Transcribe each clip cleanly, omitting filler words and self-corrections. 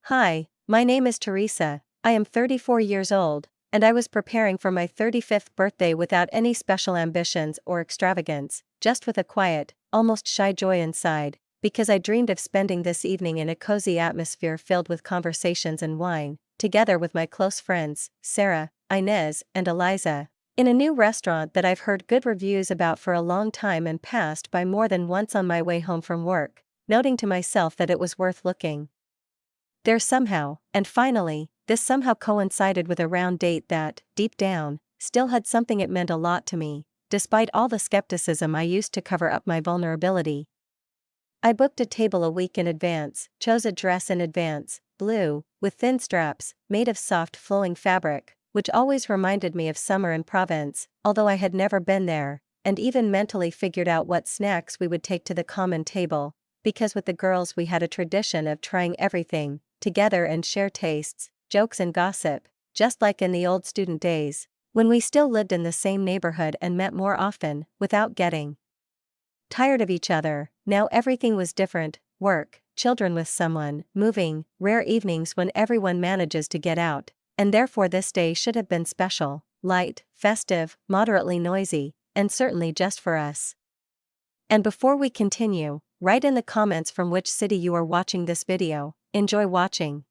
Hi, my name is Teresa. I am 34 years old, and I was preparing for my 35th birthday without any special ambitions or extravagance, just with a quiet, almost shy joy inside, because I dreamed of spending this evening in a cozy atmosphere filled with conversations and wine, together with my close friends, Sarah, Inez, and Eliza, in a new restaurant that I've heard good reviews about for a long time and passed by more than once on my way home from work, noting to myself that it was worth looking there somehow. And finally, this somehow coincided with a round date that, deep down, still had something. It meant a lot to me, despite all the skepticism I used to cover up my vulnerability. I booked a table a week in advance, chose a dress in advance, blue, with thin straps, made of soft flowing fabric, which always reminded me of summer in Provence, although I had never been there, and even mentally figured out what snacks we would take to the common table, because with the girls we had a tradition of trying everything together and share tastes, jokes and gossip, just like in the old student days, when we still lived in the same neighborhood and met more often, without getting tired of each other. Now everything was different: work, children with someone, moving, rare evenings when everyone manages to get out, and therefore this day should have been special, light, festive, moderately noisy, and certainly just for us. And before we continue, write in the comments from which city you are watching this video. Enjoy watching.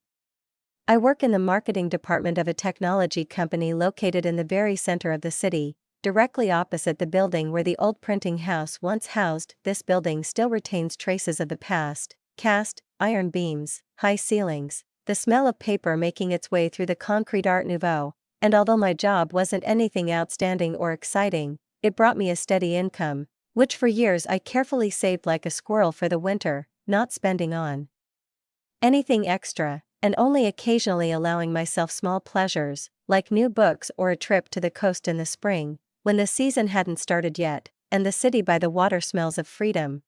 I work in the marketing department of a technology company located in the very center of the city, directly opposite the building where the old printing house once housed. This building still retains traces of the past: cast iron beams, high ceilings, the smell of paper making its way through the concrete Art Nouveau, and although my job wasn't anything outstanding or exciting, it brought me a steady income, which for years I carefully saved like a squirrel for the winter, not spending on anything extra, and only occasionally allowing myself small pleasures, like new books or a trip to the coast in the spring, when the season hadn't started yet, and the city by the water smells of freedom.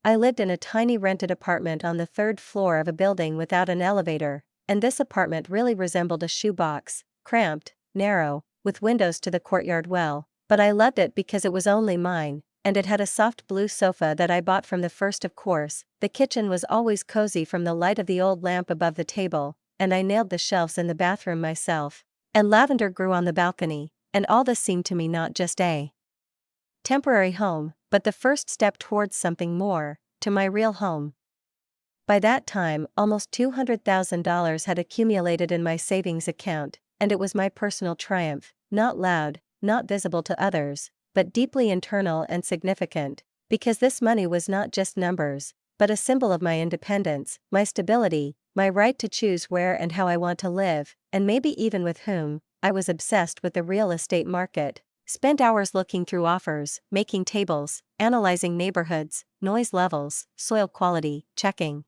I lived in a tiny rented apartment on the third floor of a building without an elevator, and this apartment really resembled a shoebox, cramped, narrow, with windows to the courtyard well, but I loved it because it was only mine, and it had a soft blue sofa that I bought from the first. Of course, the kitchen was always cozy from the light of the old lamp above the table, and I nailed the shelves in the bathroom myself, and lavender grew on the balcony, and all this seemed to me not just a temporary home, but the first step towards something more, to my real home. By that time, almost $200,000 had accumulated in my savings account, and it was my personal triumph, not loud, not visible to others, but deeply internal and significant, because this money was not just numbers, but a symbol of my independence, my stability, my right to choose where and how I want to live, and maybe even with whom. I was obsessed with the real estate market, spent hours looking through offers, making tables, analyzing neighborhoods, noise levels, soil quality, checking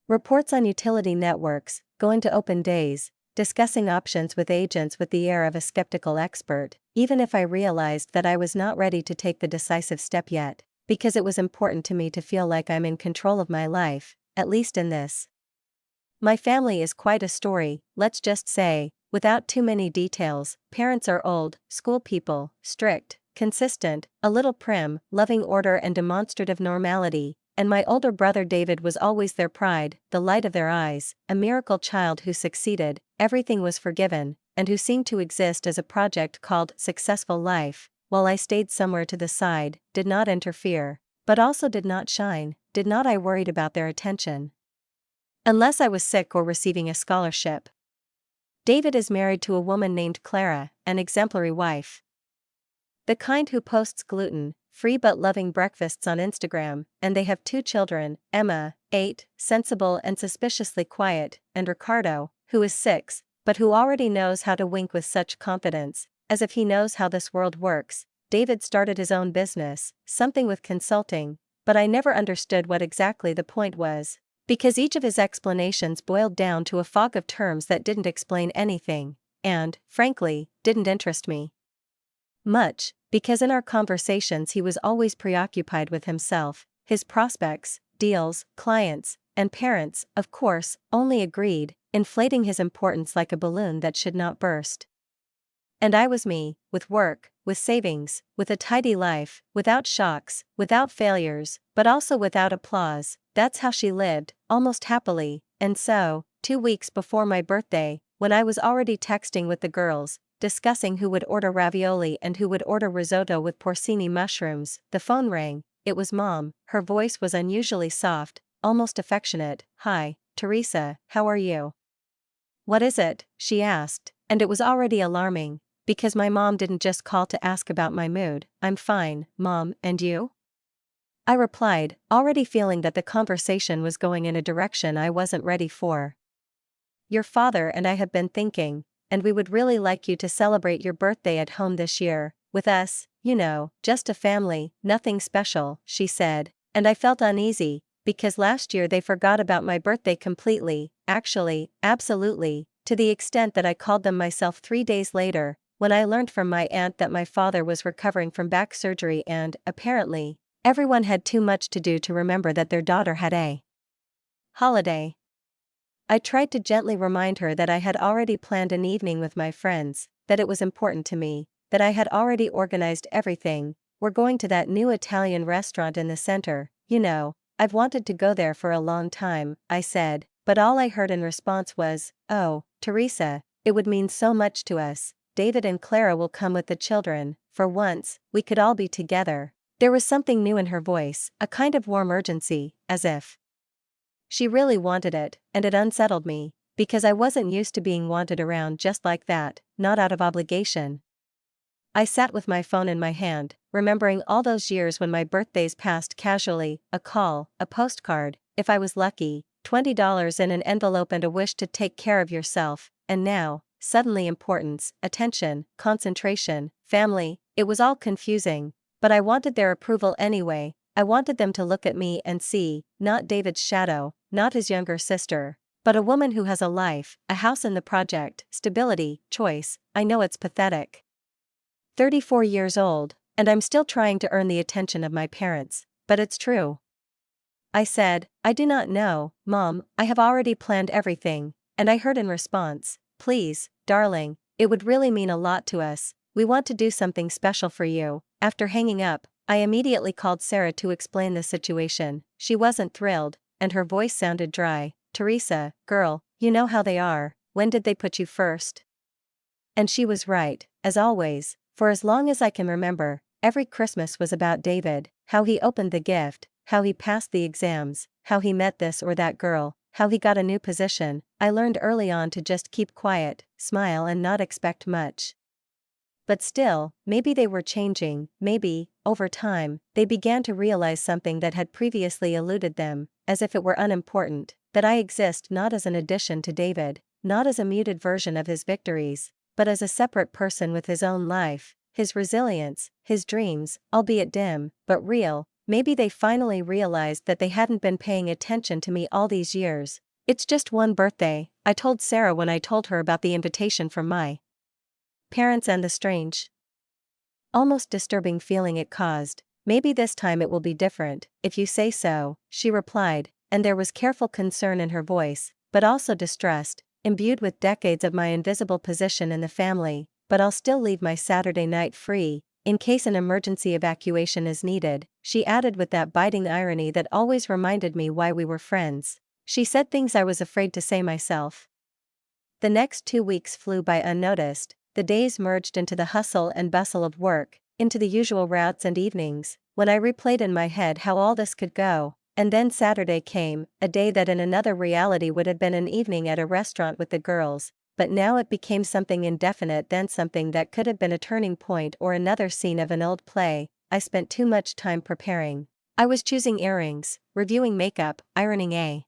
reports on utility networks, going to open days, discussing options with agents with the air of a skeptical expert, even if I realized that I was not ready to take the decisive step yet, because it was important to me to feel like I'm in control of my life, at least in this. My family is quite a story, let's just say, without too many details. Parents are old, school people, strict, consistent, a little prim, loving order and demonstrative normality, and my older brother David was always their pride, the light of their eyes, a miracle child who succeeded, everything was forgiven, and who seemed to exist as a project called Successful Life, while I stayed somewhere to the side, did not interfere, but also did not shine. Did not I worried about their attention? Unless I was sick or receiving a scholarship. David is married to a woman named Clara, an exemplary wife. The kind who posts gluten-free but loving breakfasts on Instagram, and they have 2 children, Emma, 8, sensible and suspiciously quiet, and Ricardo, who is 6, but who already knows how to wink with such confidence, as if he knows how this world works. David started his own business, something with consulting, but I never understood what exactly the point was, because each of his explanations boiled down to a fog of terms that didn't explain anything, and, frankly, didn't interest me much, because in our conversations he was always preoccupied with himself, his prospects, deals, clients, and parents, of course, only agreed, inflating his importance like a balloon that should not burst. And I was me, with work, with savings, with a tidy life, without shocks, without failures, but also without applause. That's how she lived, almost happily. And so, 2 weeks before my birthday, when I was already texting with the girls, discussing who would order ravioli and who would order risotto with porcini mushrooms, the phone rang. It was Mom. Her voice was unusually soft, almost affectionate. "Hi, Teresa, how are you?" "What is it?" she asked, and it was already alarming, because my mom didn't just call to ask about my mood. "I'm fine, Mom, and you?" I replied, already feeling that the conversation was going in a direction I wasn't ready for. "Your father and I have been thinking, and we would really like you to celebrate your birthday at home this year, with us, you know, just a family, nothing special," she said, and I felt uneasy, because last year they forgot about my birthday completely, actually, absolutely, to the extent that I called them myself 3 days later, when I learned from my aunt that my father was recovering from back surgery and, apparently, everyone had too much to do to remember that their daughter had a holiday. I tried to gently remind her that I had already planned an evening with my friends, that it was important to me, that I had already organized everything. "We're going to that new Italian restaurant in the center, you know, I've wanted to go there for a long time," I said, but all I heard in response was, "Oh, Teresa, it would mean so much to us. David and Clara will come with the children. For once, we could all be together." There was something new in her voice, a kind of warm urgency, as if she really wanted it, and it unsettled me, because I wasn't used to being wanted around just like that, not out of obligation. I sat with my phone in my hand, remembering all those years when my birthdays passed casually, a call, a postcard, if I was lucky, $20 in an envelope and a wish to take care of yourself, and now, suddenly importance, attention, concentration, family. It was all confusing, but I wanted their approval anyway. I wanted them to look at me and see, not David's shadow, not his younger sister, but a woman who has a life, a house in the project, stability, choice. I know it's pathetic. 34 years old, and I'm still trying to earn the attention of my parents, but it's true. I said, "I do not know, Mom, I have already planned everything," and I heard in response, "Please, darling, it would really mean a lot to us. We want to do something special for you." After hanging up, I immediately called Sarah to explain the situation. She wasn't thrilled, and her voice sounded dry. "Teresa, girl, you know how they are. When did they put you first?" And she was right, as always. For as long as I can remember, every Christmas was about David, how he opened the gift, how he passed the exams, how he met this or that girl, how he got a new position. I learned early on to just keep quiet, smile and not expect much. But still, maybe they were changing, maybe, over time, they began to realize something that had previously eluded them, as if it were unimportant, that I exist not as an addition to David, not as a muted version of his victories, but as a separate person with his own life, his resilience, his dreams, albeit dim, but real. Maybe they finally realized that they hadn't been paying attention to me all these years. "It's just one birthday," I told Sarah when I told her about the invitation from my parents and the strange, almost disturbing feeling it caused. "Maybe this time it will be different, if you say so," she replied, and there was careful concern in her voice, but also distrust, imbued with decades of my invisible position in the family. "But I'll still leave my Saturday night free, in case an emergency evacuation is needed," she added with that biting irony that always reminded me why we were friends. She said things I was afraid to say myself. The next 2 weeks flew by unnoticed. The days merged into the hustle and bustle of work, into the usual routes and evenings, when I replayed in my head how all this could go. And then Saturday came, a day that in another reality would have been an evening at a restaurant with the girls, but now it became something indefinite, then something that could have been a turning point or another scene of an old play. I spent too much time preparing. I was choosing earrings, reviewing makeup, ironing a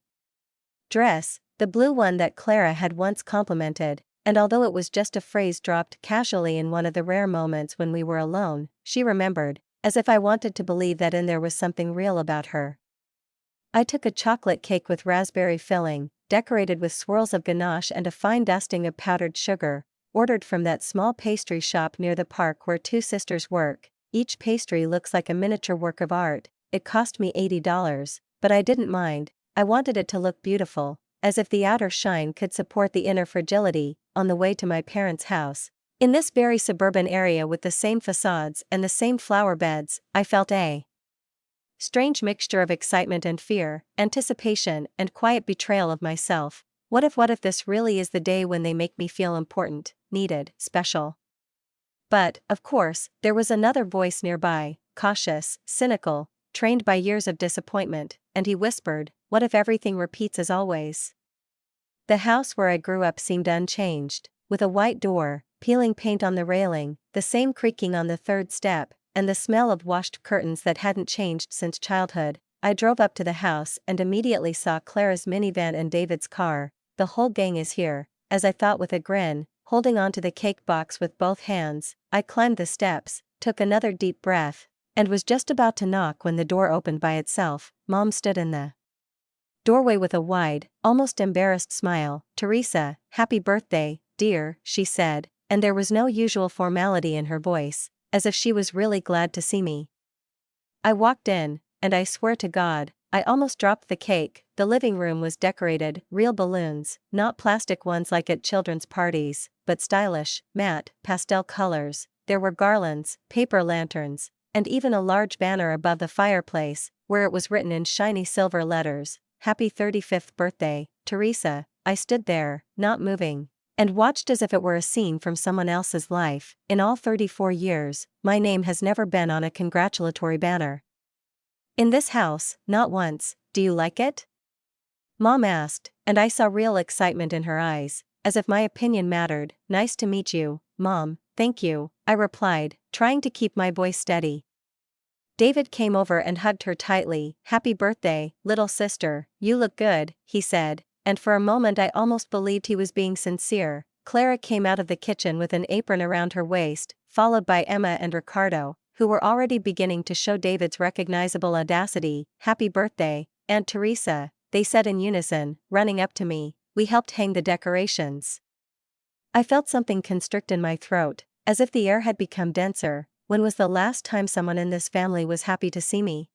dress, the blue one that Clara had once complimented. And although it was just a phrase dropped casually in one of the rare moments when we were alone, she remembered, as if I wanted to believe that in there was something real about her. I took a chocolate cake with raspberry filling, decorated with swirls of ganache and a fine dusting of powdered sugar, ordered from that small pastry shop near the park where two sisters work. Each pastry looks like a miniature work of art. It cost me $80, but I didn't mind. I wanted it to look beautiful, as if the outer shine could support the inner fragility. On the way to my parents' house, In this very suburban area with the same facades and the same flower beds, I felt a strange mixture of excitement and fear, anticipation and quiet betrayal of myself. What if this really is the day when they make me feel important, needed, special? But, of course, there was another voice nearby, cautious, cynical, trained by years of disappointment, and he whispered, "What if everything repeats as always?" The house where I grew up seemed unchanged, with a white door, peeling paint on the railing, the same creaking on the third step, and the smell of washed curtains that hadn't changed since childhood. I drove up to the house and immediately saw Clara's minivan and David's car. "The whole gang is here," as I thought with a grin, holding onto the cake box with both hands. I climbed the steps, took another deep breath, and was just about to knock when the door opened by itself. Mom stood in the doorway with a wide, almost embarrassed smile. "Teresa, happy birthday, dear," she said, and there was no usual formality in her voice, as if she was really glad to see me. I walked in, and I swear to God, I almost dropped the cake. The living room was decorated, real balloons, not plastic ones like at children's parties, but stylish, matte, pastel colors. There were garlands, paper lanterns, and even a large banner above the fireplace, where it was written in shiny silver letters, "Happy 35th birthday, Teresa." I stood there, not moving, and watched as if it were a scene from someone else's life. In all 34 years, my name has never been on a congratulatory banner. In this house, not once. "Do you like it?" Mom asked, and I saw real excitement in her eyes, as if my opinion mattered. "Nice to meet you, Mom." "Thank you," I replied, trying to keep my voice steady. David came over and hugged her tightly. "Happy birthday, little sister, you look good," he said, and for a moment I almost believed he was being sincere. Clara came out of the kitchen with an apron around her waist, followed by Emma and Ricardo, who were already beginning to show David's recognizable audacity. "Happy birthday, Aunt Teresa," they said in unison, running up to me. We helped hang the decorations. I felt something constrict in my throat, as if the air had become denser. When was the last time someone in this family was happy to see me?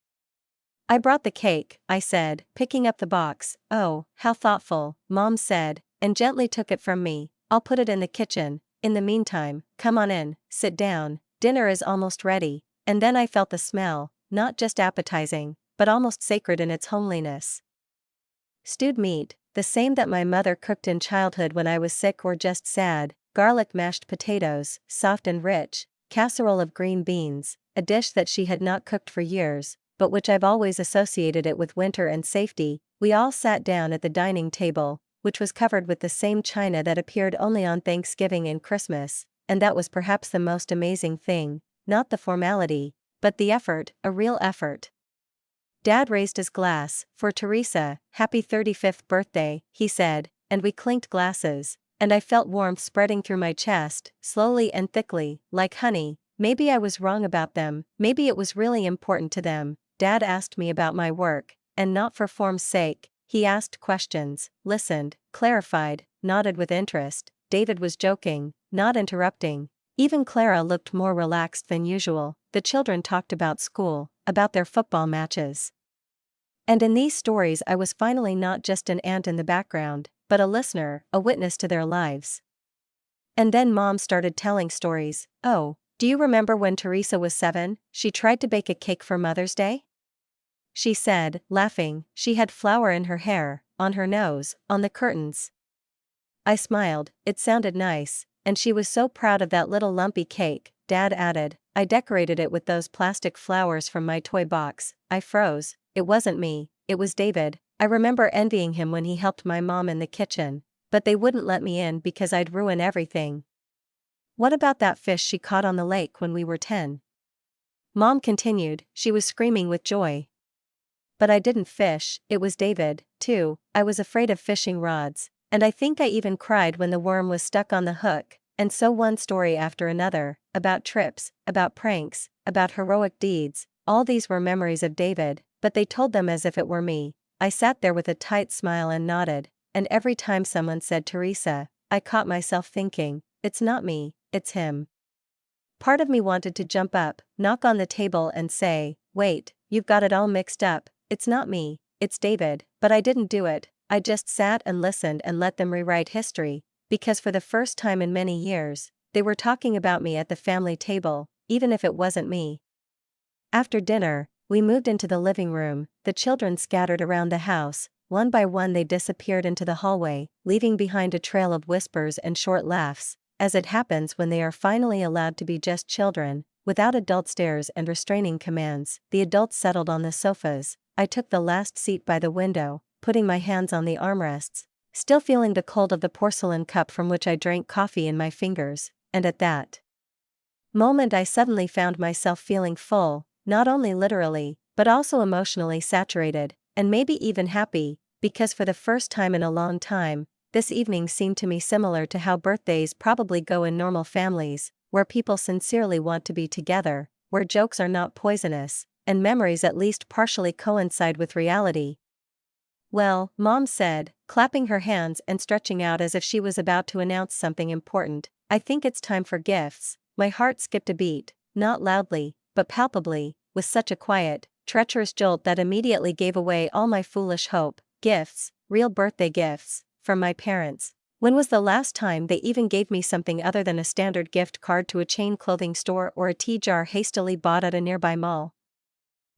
"I brought the cake," I said, picking up the box. "Oh, how thoughtful," Mom said, and gently took it from me. "I'll put it in the kitchen. In the meantime, come on in, sit down. Dinner is almost ready." And then I felt the smell, not just appetizing, but almost sacred in its homeliness. Stewed meat, the same that my mother cooked in childhood when I was sick or just sad. Garlic mashed potatoes, soft and rich. Casserole of green beans, a dish that she had not cooked for years, but which I've always associated it with winter and safety. We all sat down at the dining table, which was covered with the same china that appeared only on Thanksgiving and Christmas, and that was perhaps the most amazing thing, not the formality, but the effort, a real effort. Dad raised his glass. "For Teresa, happy 35th birthday," he said, and we clinked glasses, and I felt warmth spreading through my chest, slowly and thickly, like honey. Maybe I was wrong about them, maybe it was really important to them. Dad asked me about my work, and not for form's sake. He asked questions, listened, clarified, nodded with interest. David was joking, not interrupting. Even Clara looked more relaxed than usual. The children talked about school, about their football matches. And in these stories I was finally not just an aunt in the background, but a listener, a witness to their lives. And then Mom started telling stories. "Oh, do you remember when Teresa was 7, she tried to bake a cake for Mother's Day?" she said, laughing. "She had flour in her hair, on her nose, on the curtains." I smiled, it sounded nice, and she was so proud of that little lumpy cake. Dad added, "I decorated it with those plastic flowers from my toy box." I froze. It wasn't me, it was David. I remember envying him when he helped my mom in the kitchen, but they wouldn't let me in because I'd ruin everything. "What about that fish she caught on the lake when we were 10? Mom continued. She was screaming with joy. "But I didn't fish, it was David, too. I was afraid of fishing rods, and I think I even cried when the worm was stuck on the hook." And so one story after another, about trips, about pranks, about heroic deeds. All these were memories of David, but they told them as if it were me. I sat there with a tight smile and nodded, and every time someone said Teresa, I caught myself thinking, it's not me, it's him. Part of me wanted to jump up, knock on the table and say, "Wait, you've got it all mixed up, it's not me, it's David," but I didn't do it. I just sat and listened and let them rewrite history, because for the first time in many years, They were talking about me at the family table, even if it wasn't me. After dinner, we moved into the living room, the children scattered around the house. One by one they disappeared into the hallway, leaving behind a trail of whispers and short laughs, as it happens when they are finally allowed to be just children, without adult stares and restraining commands. The adults settled on the sofas. I took the last seat by the window, putting my hands on the armrests, still feeling the cold of the porcelain cup from which I drank coffee in my fingers, and at that moment I suddenly found myself feeling full, not only literally, but also emotionally saturated, and maybe even happy, because for the first time in a long time, this evening seemed to me similar to how birthdays probably go in normal families, where people sincerely want to be together, where jokes are not poisonous, and memories at least partially coincide with reality. "Well," Mom said, clapping her hands and stretching out as if she was about to announce something important, "I think it's time for gifts." My heart skipped a beat, not loudly, but palpably, with such a quiet, treacherous jolt that immediately gave away all my foolish hope. Gifts, real birthday gifts, from my parents. When was the last time they even gave me something other than a standard gift card to a chain clothing store or a tea jar hastily bought at a nearby mall?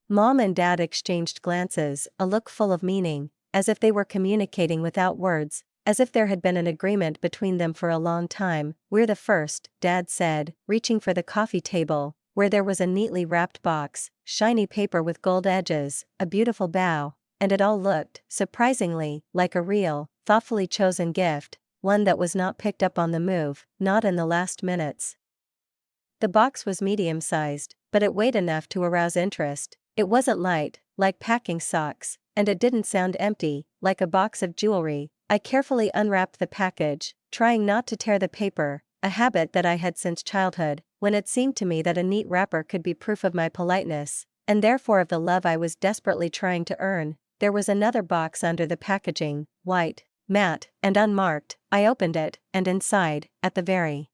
Mom and Dad exchanged glances, a look full of meaning, as if they were communicating without words, as if there had been an agreement between them for a long time. "We're the first," Dad said, reaching for the coffee table, where there was a neatly wrapped box, shiny paper with gold edges, a beautiful bow, and it all looked, surprisingly, like a real, thoughtfully chosen gift, one that was not picked up on the move, not in the last minutes. The box was medium-sized, but it weighed enough to arouse interest. It wasn't light, like packing socks, and it didn't sound empty, like a box of jewelry. I carefully unwrapped the package, trying not to tear the paper, a habit that I had since childhood, when it seemed to me that a neat wrapper could be proof of my politeness, and therefore of the love I was desperately trying to earn. There was another box under the packaging, white, matte, and unmarked. I opened it, and inside, at the very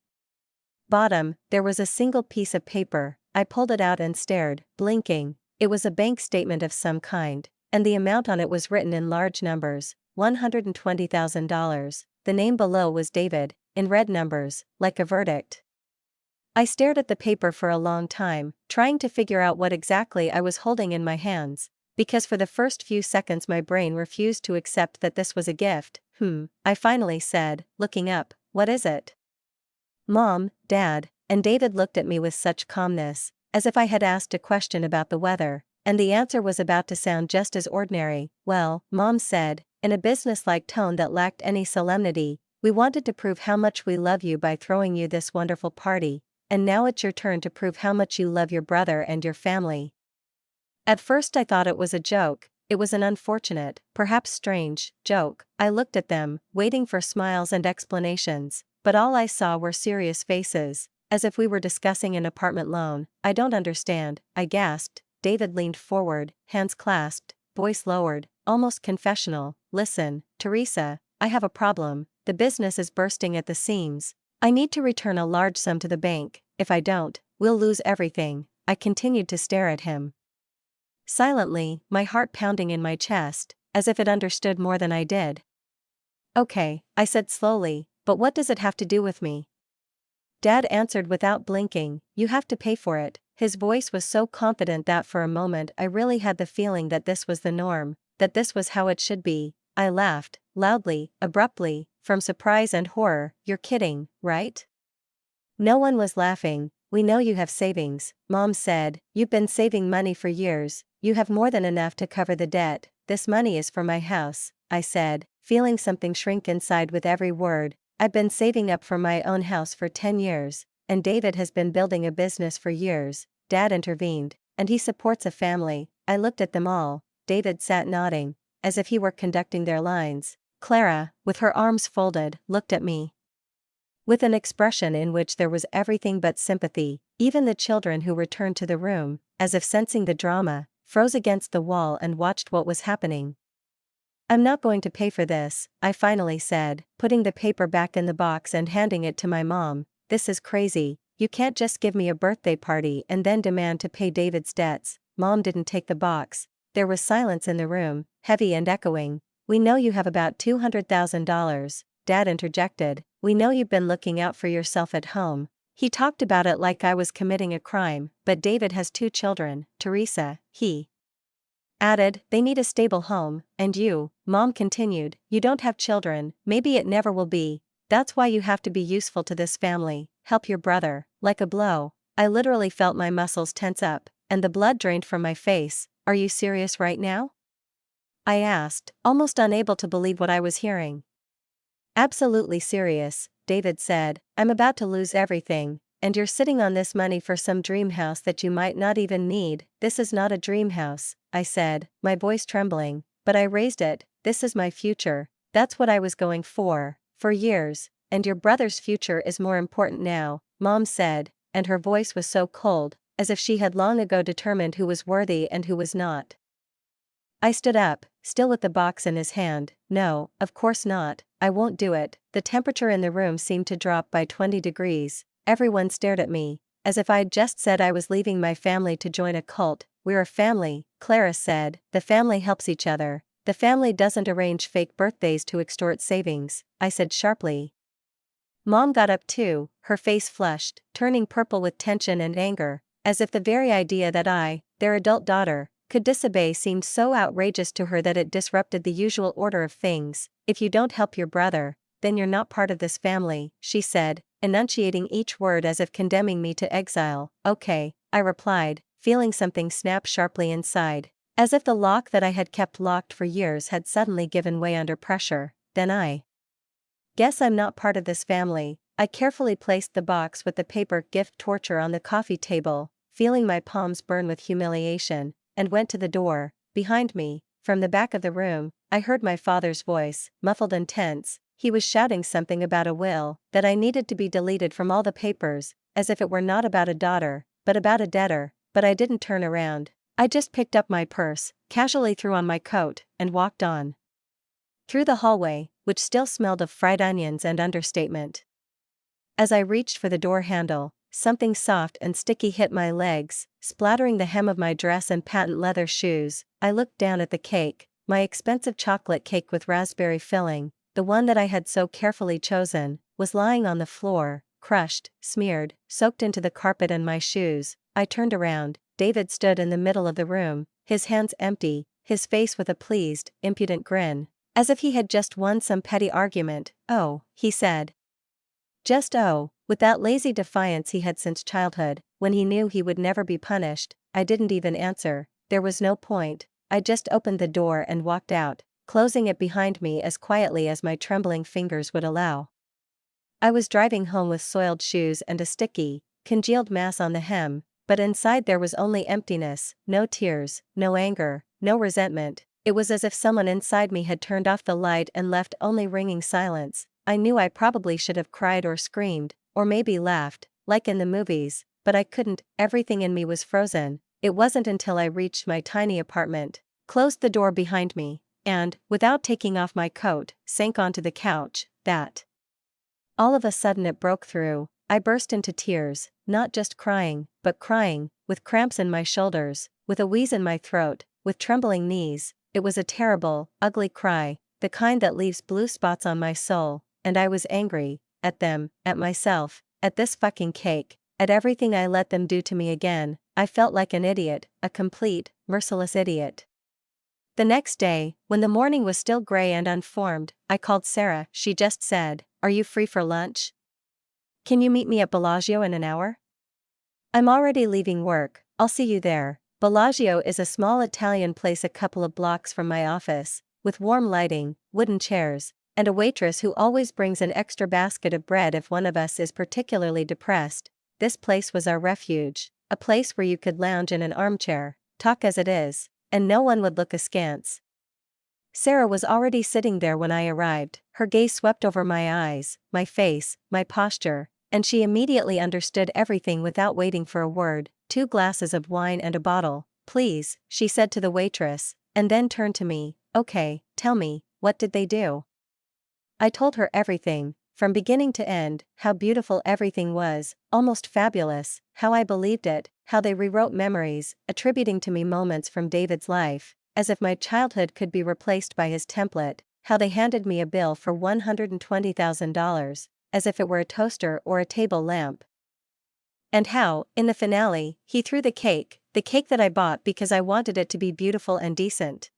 bottom, there was a single piece of paper. I pulled it out and stared, blinking. It was a bank statement of some kind, and the amount on it was written in large numbers, $120,000. The name below was David, in red numbers, like a verdict. I stared at the paper for a long time, trying to figure out what exactly I was holding in my hands, because for the first few seconds my brain refused to accept that this was a gift. I finally said, looking up, "What is it?" Mom, Dad, and David looked at me with such calmness, as if I had asked a question about the weather, and the answer was about to sound just as ordinary. "Well," Mom said, in a businesslike tone that lacked any solemnity, "we wanted to prove how much we love you by throwing you this wonderful party, and now it's your turn to prove how much you love your brother and your family." At first I thought it was a joke. It was an unfortunate, perhaps strange, joke. I looked at them, waiting for smiles and explanations, but all I saw were serious faces, as if we were discussing an apartment loan. "I don't understand," I gasped. David leaned forward, hands clasped, voice lowered, almost confessional. "Listen, Teresa, I have a problem. The business is bursting at the seams. I need to return a large sum to the bank. If I don't, we'll lose everything." I continued to stare at him silently, my heart pounding in my chest, as if it understood more than I did. "Okay," I said slowly, "but what does it have to do with me?" Dad answered without blinking, "You have to pay for it." His voice was so confident that for a moment I really had the feeling that this was the norm, that this was how it should be. I laughed, loudly, abruptly, from surprise and horror. "You're kidding, right?" No one was laughing. "We know you have savings," Mom said. "You've been saving money for years. You have more than enough to cover the debt." "This money is for my house," I said, feeling something shrink inside with every word. "I've been saving up for my own house for 10 years, and David has been building a business for years." Dad intervened, "And he supports a family." I looked at them all. David sat nodding, as if he were conducting their lines. Clara, with her arms folded, looked at me with an expression in which there was everything but sympathy. Even the children who returned to the room, as if sensing the drama, froze against the wall and watched what was happening. "I'm not going to pay for this," I finally said, putting the paper back in the box and handing it to my mom. "This is crazy. You can't just give me a birthday party and then demand to pay David's debts." Mom didn't take the box. There was silence in the room, heavy and echoing. "We know you have about $200,000. Dad interjected. We know you've been looking out for yourself at home. He talked about it like I was committing a crime, but David has 2 children, Teresa, he added. They need a stable home, and you, Mom continued, you don't have children, maybe it never will be. That's why you have to be useful to this family, help your brother. Like a blow, I literally felt my muscles tense up, and the blood drained from my face. Are you serious right now? I asked, almost unable to believe what I was hearing. Absolutely serious, David said. I'm about to lose everything, and you're sitting on this money for some dream house that you might not even need. This is not a dream house, I said, my voice trembling, but I raised it. This is my future. That's what I was going for years, and your brother's future is more important now, Mom said, and her voice was so cold, as if she had long ago determined who was worthy and who was not. I stood up, still with the box in his hand. No, of course not, I won't do it. The temperature in the room seemed to drop by 20 degrees. Everyone stared at me, as if I'd just said I was leaving my family to join a cult. We're a family, Clara said. The family helps each other. The family doesn't arrange fake birthdays to extort savings, I said sharply. Mom got up too, her face flushed, turning purple with tension and anger, as if the very idea that I, their adult daughter, could disobey seemed so outrageous to her that it disrupted the usual order of things. If you don't help your brother, then you're not part of this family, she said, enunciating each word as if condemning me to exile. Okay, I replied, feeling something snap sharply inside, as if the lock that I had kept locked for years had suddenly given way under pressure. Then I guess I'm not part of this family. I carefully placed the box with the paper gift torture on the coffee table, feeling my palms burn with humiliation, and went to the door. Behind me, from the back of the room, I heard my father's voice, muffled and tense. He was shouting something about a will, that I needed to be deleted from all the papers, as if it were not about a daughter, but about a debtor. But I didn't turn around. I just picked up my purse, casually threw on my coat, and walked on through the hallway, which still smelled of fried onions and understatement. As I reached for the door handle, something soft and sticky hit my legs, splattering the hem of my dress and patent leather shoes. I looked down at the cake, my expensive chocolate cake with raspberry filling, the one that I had so carefully chosen, was lying on the floor, crushed, smeared, soaked into the carpet and my shoes. I turned around. David stood in the middle of the room, his hands empty, his face with a pleased, impudent grin, as if he had just won some petty argument. Oh, he said. Just oh, with that lazy defiance he had since childhood, when he knew he would never be punished. I didn't even answer, there was no point. I just opened the door and walked out, closing it behind me as quietly as my trembling fingers would allow. I was driving home with soiled shoes and a sticky, congealed mass on the hem, but inside there was only emptiness, no tears, no anger, no resentment. It was as if someone inside me had turned off the light and left only ringing silence. I knew I probably should have cried or screamed, or maybe laughed, like in the movies, but I couldn't. Everything in me was frozen. It wasn't until I reached my tiny apartment, closed the door behind me, and, without taking off my coat, sank onto the couch, that all of a sudden it broke through. I burst into tears, not just crying, but crying, with cramps in my shoulders, with a wheeze in my throat, with trembling knees. It was a terrible, ugly cry, the kind that leaves blue spots on my soul, and I was angry, at them, at myself, at this fucking cake, at everything I let them do to me again. I felt like an idiot, a complete, merciless idiot. The next day, when the morning was still gray and unformed, I called Sarah. She just said, "Are you free for lunch? Can you meet me at Bellagio in an hour? I'm already leaving work, I'll see you there." Bellagio is a small Italian place a couple of blocks from my office, with warm lighting, wooden chairs, and a waitress who always brings an extra basket of bread if one of us is particularly depressed. This place was our refuge, a place where you could lounge in an armchair, talk as it is, and no one would look askance. Sarah was already sitting there when I arrived. Her gaze swept over my eyes, my face, my posture, and she immediately understood everything without waiting for a word. 2 glasses of wine and a bottle, please, she said to the waitress, and then turned to me. Okay, tell me, what did they do? I told her everything, from beginning to end, how beautiful everything was, almost fabulous, how I believed it, how they rewrote memories, attributing to me moments from David's life, as if my childhood could be replaced by his template, how they handed me a bill for $120,000, as if it were a toaster or a table lamp. And how, in the finale, he threw the cake that I bought because I wanted it to be beautiful and decent.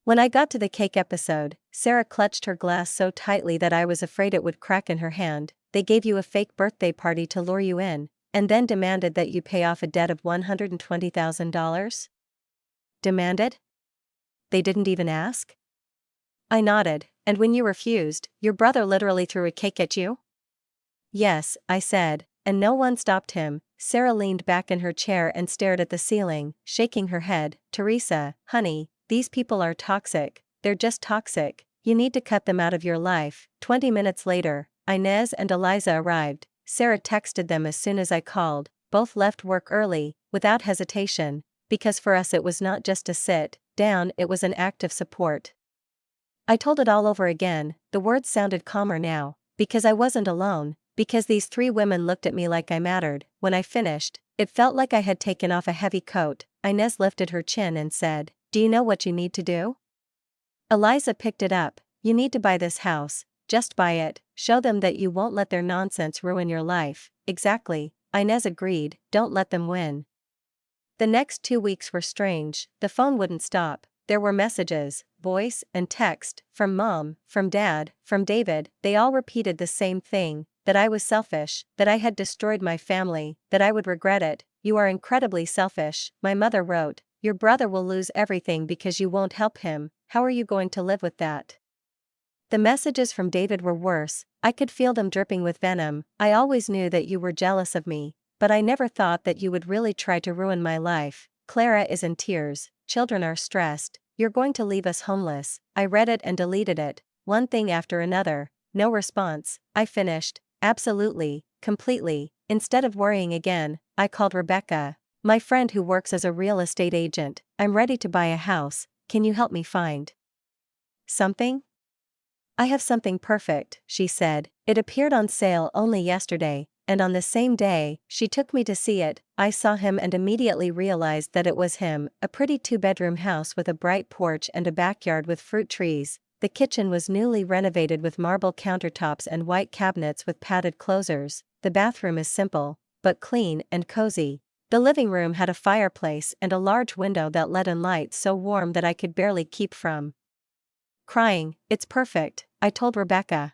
When I got to the cake episode, Sarah clutched her glass so tightly that I was afraid it would crack in her hand. They gave you a fake birthday party to lure you in, and then demanded that you pay off a debt of $120,000? Demanded? They didn't even ask? I nodded, and when you refused, your brother literally threw a cake at you? Yes, I said, and no one stopped him. Sarah leaned back in her chair and stared at the ceiling, shaking her head. Teresa, honey, these people are toxic, they're just toxic, you need to cut them out of your life. 20 minutes later, Inez and Eliza arrived. Sarah texted them as soon as I called. Both left work early, without hesitation, because for us it was not just a sit down, it was an act of support. I told it all over again. The words sounded calmer now, because I wasn't alone, because these 3 women looked at me like I mattered. When I finished, it felt like I had taken off a heavy coat. Inez lifted her chin and said, "Do you know what you need to do?" Eliza picked it up. You need to buy this house, just buy it, show them that you won't let their nonsense ruin your life. Exactly, Inez agreed, don't let them win. The next 2 weeks were strange. The phone wouldn't stop. There were messages, voice and text, from Mom, from Dad, from David. They all repeated the same thing, that I was selfish, that I had destroyed my family, that I would regret it. You are incredibly selfish, my mother wrote. Your brother will lose everything because you won't help him. How are you going to live with that? The messages from David were worse. I could feel them dripping with venom. I always knew that you were jealous of me, but I never thought that you would really try to ruin my life. Clara is in tears, children are stressed, you're going to leave us homeless. I read it and deleted it, one thing after another. No response. I finished, absolutely, completely. Instead of worrying again, I called Rebecca, my friend who works as a real estate agent. I'm ready to buy a house, can you help me find something? I have something perfect, she said. It appeared on sale only yesterday, and on the same day, she took me to see it. I saw him and immediately realized that it was him. A pretty 2-bedroom house with a bright porch and a backyard with fruit trees. The kitchen was newly renovated with marble countertops and white cabinets with padded closers. The bathroom is simple, but clean and cozy. The living room had a fireplace and a large window that let in light so warm that I could barely keep from crying. It's perfect, I told Rebecca.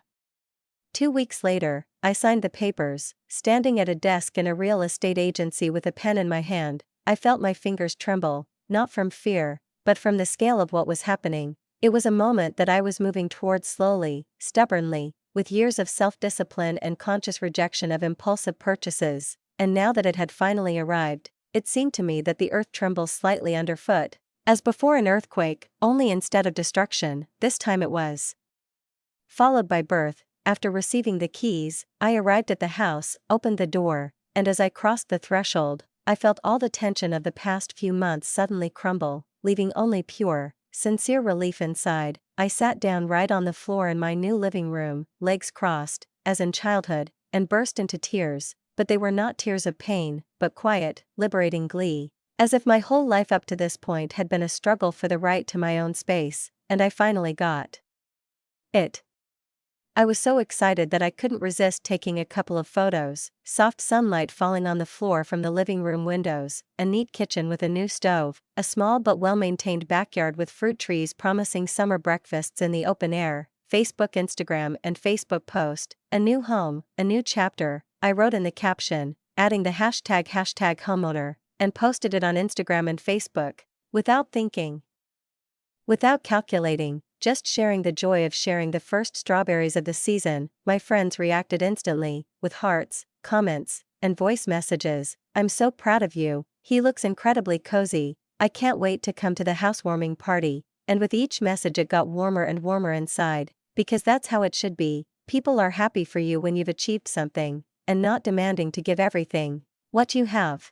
2 weeks later, I signed the papers, standing at a desk in a real estate agency with a pen in my hand. I felt my fingers tremble, not from fear, but from the scale of what was happening. It was a moment that I was moving towards slowly, stubbornly, with years of self-discipline and conscious rejection of impulsive purchases, and now that it had finally arrived, it seemed to me that the earth trembles slightly underfoot. As before an earthquake, only instead of destruction, this time it was followed by birth. After receiving the keys, I arrived at the house, opened the door, and as I crossed the threshold, I felt all the tension of the past few months suddenly crumble, leaving only pure, sincere relief inside. I sat down right on the floor in my new living room, legs crossed, as in childhood, and burst into tears, but they were not tears of pain, but quiet, liberating glee. As if my whole life up to this point had been a struggle for the right to my own space, and I finally got it. I was so excited that I couldn't resist taking a couple of photos. Soft sunlight falling on the floor from the living room windows, a neat kitchen with a new stove, a small but well-maintained backyard with fruit trees promising summer breakfasts in the open air, Facebook, Instagram and Facebook post, a new home, a new chapter. I wrote in the caption, adding the hashtag #homeowner, and posted it on Instagram and Facebook, without thinking, without calculating, just sharing the joy of sharing the first strawberries of the season. My friends reacted instantly, with hearts, comments, and voice messages. I'm so proud of you, he looks incredibly cozy, I can't wait to come to the housewarming party. And with each message it got warmer and warmer inside, because that's how it should be. People are happy for you when you've achieved something, and not demanding to give everything what you have.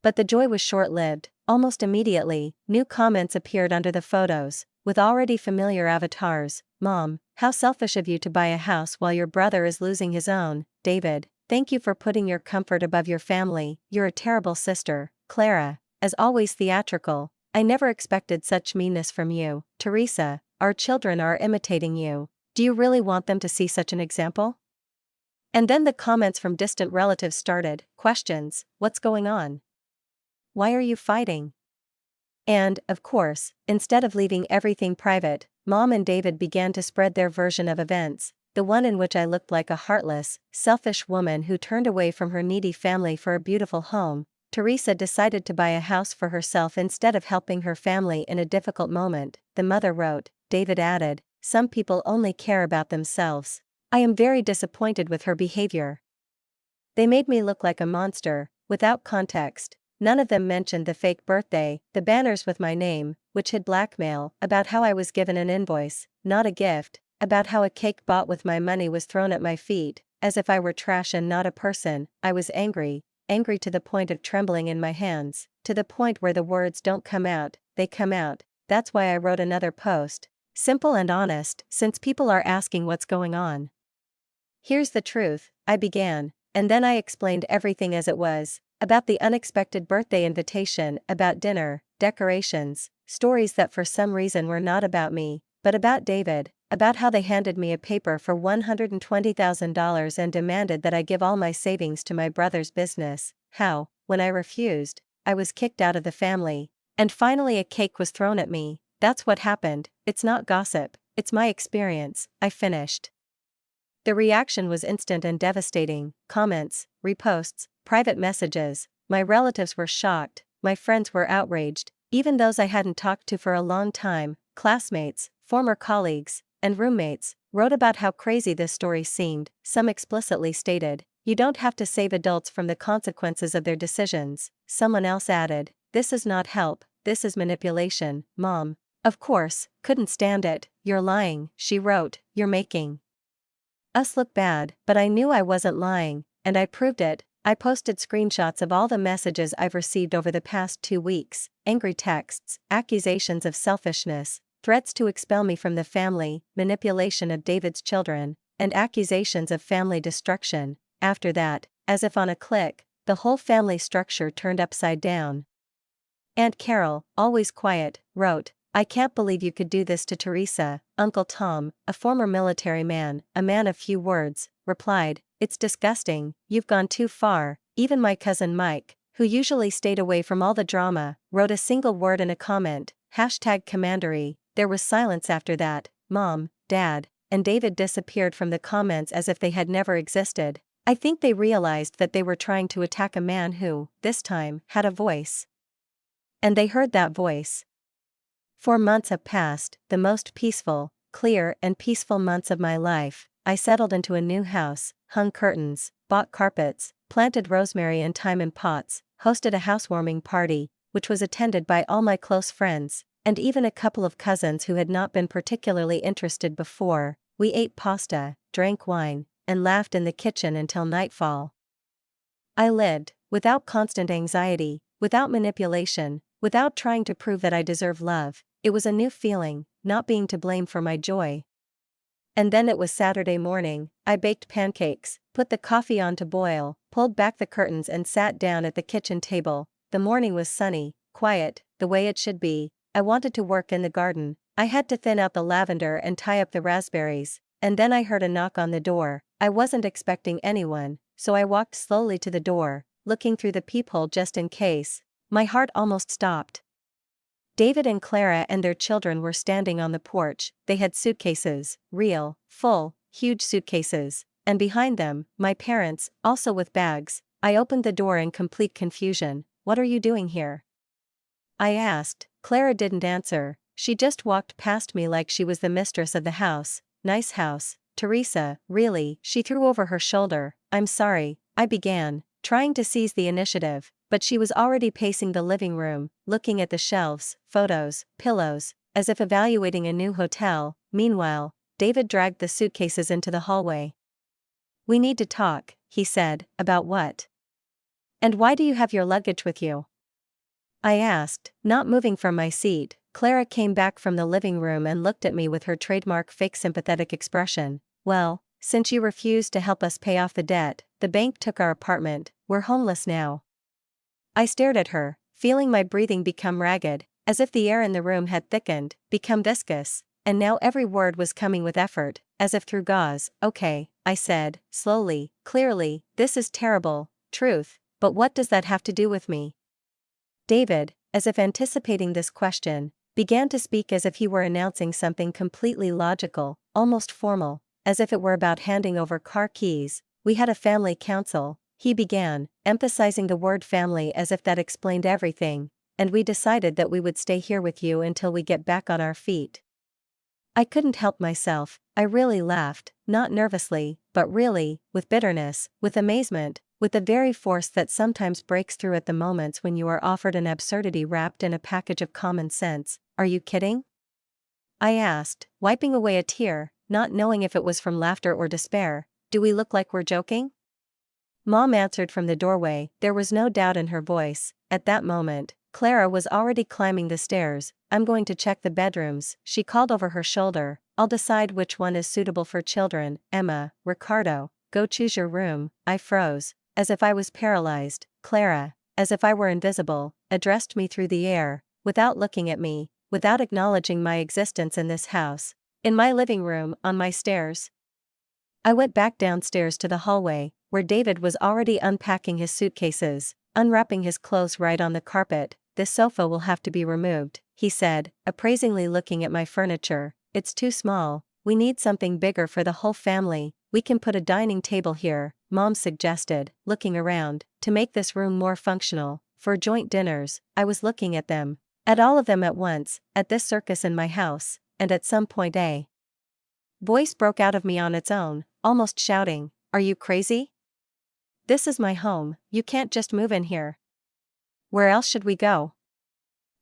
But the joy was short-lived. Almost immediately, new comments appeared under the photos, with already familiar avatars. Mom, how selfish of you to buy a house while your brother is losing his own. David, thank you for putting your comfort above your family, you're a terrible sister. Clara, as always theatrical, I never expected such meanness from you. Teresa, our children are imitating you. Do you really want them to see such an example? And then the comments from distant relatives started, questions, what's going on? Why are you fighting? And, of course, instead of leaving everything private, Mom and David began to spread their version of events, the one in which I looked like a heartless, selfish woman who turned away from her needy family for a beautiful home. Teresa decided to buy a house for herself instead of helping her family in a difficult moment, the mother wrote. David added, some people only care about themselves. I am very disappointed with her behavior. They made me look like a monster, without context. None of them mentioned the fake birthday, the banners with my name, which hid blackmail, about how I was given an invoice, not a gift, about how a cake bought with my money was thrown at my feet, as if I were trash and not a person. I was angry to the point of trembling in my hands, to the point where the words don't come out, they come out. That's why I wrote another post. Simple and honest, since people are asking what's going on. Here's the truth, I began, and then I explained everything as it was. About the unexpected birthday invitation, about dinner, decorations, stories that for some reason were not about me, but about David, about how they handed me a paper for $120,000 and demanded that I give all my savings to my brother's business, how, when I refused, I was kicked out of the family, and finally a cake was thrown at me. That's what happened. It's not gossip, it's my experience, I finished. The reaction was instant and devastating. Comments, reposts, private messages. My relatives were shocked, my friends were outraged, even those I hadn't talked to for a long time, classmates, former colleagues, and roommates, wrote about how crazy this story seemed. Some explicitly stated, you don't have to save adults from the consequences of their decisions. Someone else added, this is not help, this is manipulation. Mom, of course, couldn't stand it. You're lying, she wrote, you're making us look bad, but I knew I wasn't lying, and I proved it. I posted screenshots of all the messages I've received over the past 2 weeks, angry texts, accusations of selfishness, threats to expel me from the family, manipulation of David's children, and accusations of family destruction. After that, as if on a click, the whole family structure turned upside down. Aunt Carol, always quiet, wrote, I can't believe you could do this to Teresa. Uncle Tom, a former military man, a man of few words, replied, it's disgusting, you've gone too far. Even my cousin Mike, who usually stayed away from all the drama, wrote a single word in a comment, #commandery. There was silence after that. Mom, Dad, and David disappeared from the comments as if they had never existed. I think they realized that they were trying to attack a man who, this time, had a voice. And they heard that voice. 4 months have passed, the most peaceful, clear and peaceful months of my life. I settled into a new house, hung curtains, bought carpets, planted rosemary and thyme in pots, hosted a housewarming party, which was attended by all my close friends, and even a couple of cousins who had not been particularly interested before. We ate pasta, drank wine, and laughed in the kitchen until nightfall. I lived, without constant anxiety, without manipulation, without trying to prove that I deserve love. It was a new feeling, not being to blame for my joy. And then it was Saturday morning. I baked pancakes, put the coffee on to boil, pulled back the curtains and sat down at the kitchen table. The morning was sunny, quiet, the way it should be. I wanted to work in the garden. I had to thin out the lavender and tie up the raspberries, and then I heard a knock on the door. I wasn't expecting anyone, so I walked slowly to the door, looking through the peephole just in case. My heart almost stopped. David and Clara and their children were standing on the porch. They had suitcases, real, full, huge suitcases, and behind them, my parents, also with bags. I opened the door in complete confusion. What are you doing here? I asked. Clara didn't answer. She just walked past me like she was the mistress of the house. Nice house, Teresa, really, she threw over her shoulder. I'm sorry, I began, trying to seize the initiative. But she was already pacing the living room, looking at the shelves, photos, pillows, as if evaluating a new hotel. Meanwhile, David dragged the suitcases into the hallway. We need to talk, he said. About what? And why do you have your luggage with you? I asked, not moving from my seat. Clara came back from the living room and looked at me with her trademark fake sympathetic expression. Well, since you refused to help us pay off the debt, the bank took our apartment. We're homeless now. I stared at her, feeling my breathing become ragged, as if the air in the room had thickened, become viscous. and now every word was coming with effort, as if through gauze. Okay, I said, slowly, clearly, this is terrible, truth, but what does that have to do with me? David, as if anticipating this question, began to speak as if he were announcing something completely logical, almost formal, as if it were about handing over car keys. We had a family council, he began, emphasizing the word family as if that explained everything, and we decided that we would stay here with you until we get back on our feet. I couldn't help myself, I really laughed, not nervously, but really, with bitterness, with amazement, with the very force that sometimes breaks through at the moments when you are offered an absurdity wrapped in a package of common sense. Are you kidding? I asked, wiping away a tear, not knowing if it was from laughter or despair. Do we look like we're joking? Mom answered from the doorway, there was no doubt in her voice. At that moment, Clara was already climbing the stairs. I'm going to check the bedrooms, she called over her shoulder. I'll decide which one is suitable for children. Emma, Ricardo, go choose your room. I froze, as if I was paralyzed. Clara, as if I were invisible, addressed me through the air, without looking at me, without acknowledging my existence in this house. In my living room, on my stairs. I went back downstairs to the hallway, where David was already unpacking his suitcases, unwrapping his clothes right on the carpet. This sofa will have to be removed, he said, appraisingly looking at my furniture. It's too small, we need something bigger for the whole family. We can put a dining table here, Mom suggested, looking around, to make this room more functional, for joint dinners. I was looking at them, at all of them at once, at this circus in my house, and at some point a voice broke out of me on its own, almost shouting, are you crazy? This is my home, you can't just move in here. Where else should we go?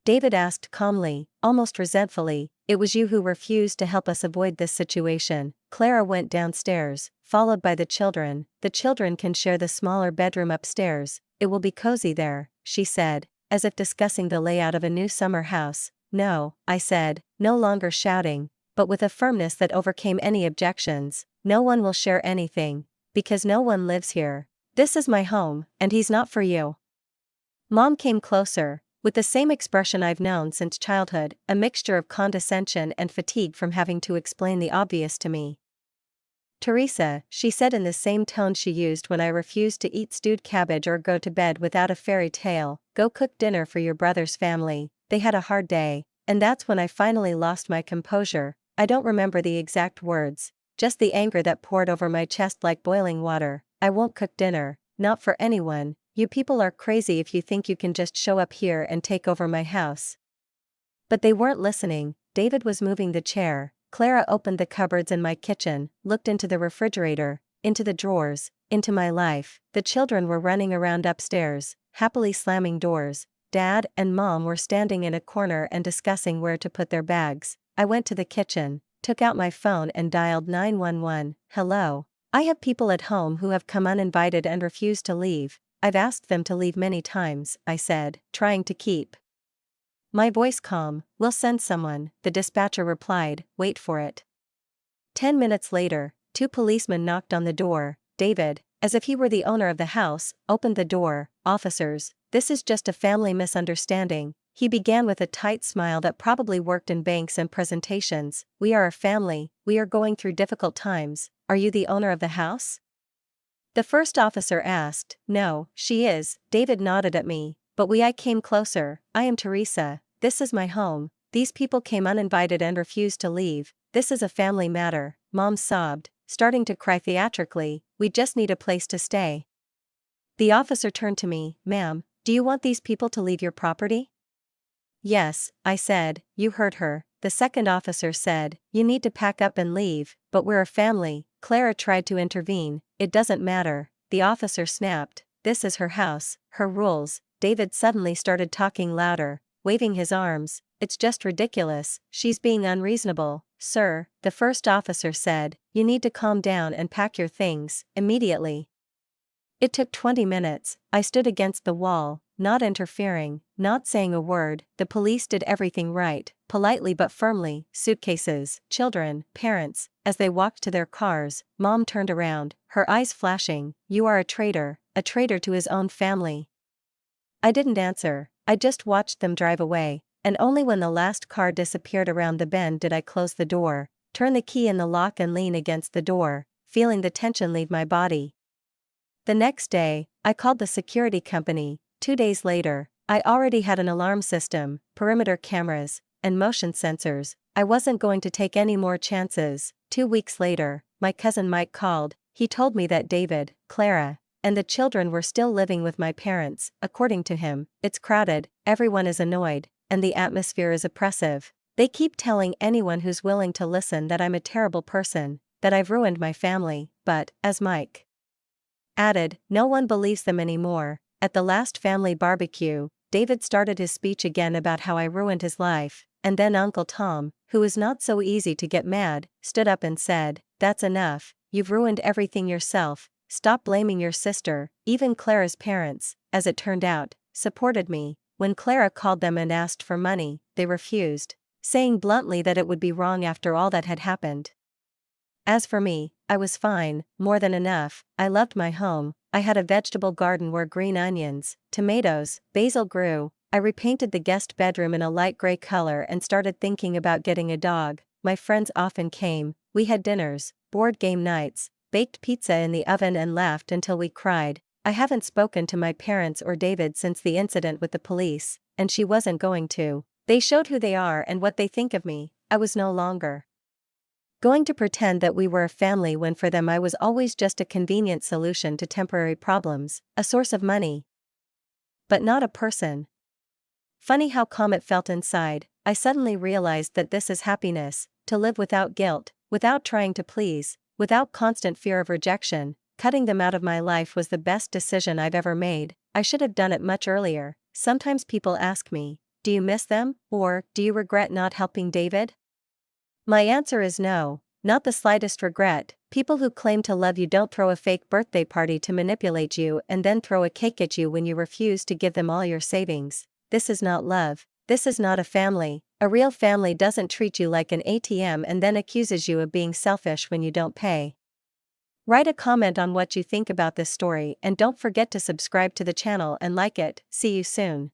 David asked calmly, almost resentfully. It was you who refused to help us avoid this situation. Clara went downstairs, followed by the children. The children can share the smaller bedroom upstairs. It will be cozy there, she said, as if discussing the layout of a new summer house. No, I said, no longer shouting, but with a firmness that overcame any objections. No one will share anything, because no one lives here. This is my home, and he's not for you. Mom came closer, with the same expression I've known since childhood, a mixture of condescension and fatigue from having to explain the obvious to me. Teresa, she said in the same tone she used when I refused to eat stewed cabbage or go to bed without a fairy tale, go cook dinner for your brother's family. They had a hard day, and that's when I finally lost my composure. I don't remember the exact words, just the anger that poured over my chest like boiling water. I won't cook dinner, not for anyone. You people are crazy if you think you can just show up here and take over my house. But they weren't listening. David was moving the chair. Clara opened the cupboards in my kitchen, looked into the refrigerator, into the drawers, into my life. The children were running around upstairs, happily slamming doors. Dad and Mom were standing in a corner and discussing where to put their bags. I went to the kitchen, took out my phone and dialed 911. Hello. I have people at home who have come uninvited and refused to leave. I've asked them to leave many times, I said, trying to keep my voice calm. We'll send someone, the dispatcher replied, wait for it. 10 minutes later, 2 policemen knocked on the door. David, as if he were the owner of the house, opened the door. Officers, this is just a family misunderstanding. He began with a tight smile that probably worked in banks and presentations. We are a family, we are going through difficult times. Are you the owner of the house? The first officer asked. No, she is. David nodded at me, but I came closer. I am Teresa. This is my home. These people came uninvited and refused to leave. This is a family matter. Mom sobbed, starting to cry theatrically. We just need a place to stay. The officer turned to me. Ma'am, do you want these people to leave your property? Yes, I said. You heard her. The second officer said, you need to pack up and leave, but we're a family. Clara tried to intervene. It doesn't matter, the officer snapped. This is her house, her rules. David suddenly started talking louder, waving his arms. It's just ridiculous, she's being unreasonable. Sir, the first officer said, you need to calm down and pack your things, immediately. It took 20 minutes. I stood against the wall, not interfering, not saying a word. The police did everything right, politely but firmly. Suitcases, children, parents. As they walked to their cars, Mom turned around, her eyes flashing. You are a traitor to his own family. I didn't answer, I just watched them drive away. and only when the last car disappeared around the bend did I close the door, turn the key in the lock and lean against the door, feeling the tension leave my body. The next day, I called the security company. 2 days later, I already had an alarm system, perimeter cameras, and motion sensors. I wasn't going to take any more chances. 2 weeks later, my cousin Mike called. He told me that David, Clara, and the children were still living with my parents. According to him, it's crowded, everyone is annoyed, and the atmosphere is oppressive. They keep telling anyone who's willing to listen that I'm a terrible person, that I've ruined my family, but, as Mike added, no one believes them anymore. At the last family barbecue, David started his speech again about how I ruined his life, and then Uncle Tom, who is not so easy to get mad, stood up and said, "That's enough, you've ruined everything yourself, stop blaming your sister." Even Clara's parents, as it turned out, supported me. When Clara called them and asked for money, they refused, saying bluntly that it would be wrong after all that had happened. As for me, I was fine, more than enough. I loved my home. I had a vegetable garden where green onions, tomatoes, basil grew. I repainted the guest bedroom in a light gray color and started thinking about getting a dog. My friends often came, we had dinners, board game nights, baked pizza in the oven and laughed until we cried. I haven't spoken to my parents or David since the incident with the police, and she wasn't going to. They showed who they are and what they think of me. I was no longer going to pretend that we were a family when for them I was always just a convenient solution to temporary problems, a source of money, but not a person. Funny how calm it felt inside. I suddenly realized that this is happiness, to live without guilt, without trying to please, without constant fear of rejection. Cutting them out of my life was the best decision I've ever made. I should have done it much earlier. Sometimes people ask me, do you miss them, or do you regret not helping David? My answer is no, not the slightest regret. People who claim to love you don't throw a fake birthday party to manipulate you and then throw a cake at you when you refuse to give them all your savings. This is not love. This is not a family. A real family doesn't treat you like an ATM and then accuses you of being selfish when you don't pay. Write a comment on what you think about this story and don't forget to subscribe to the channel and like it. See you soon.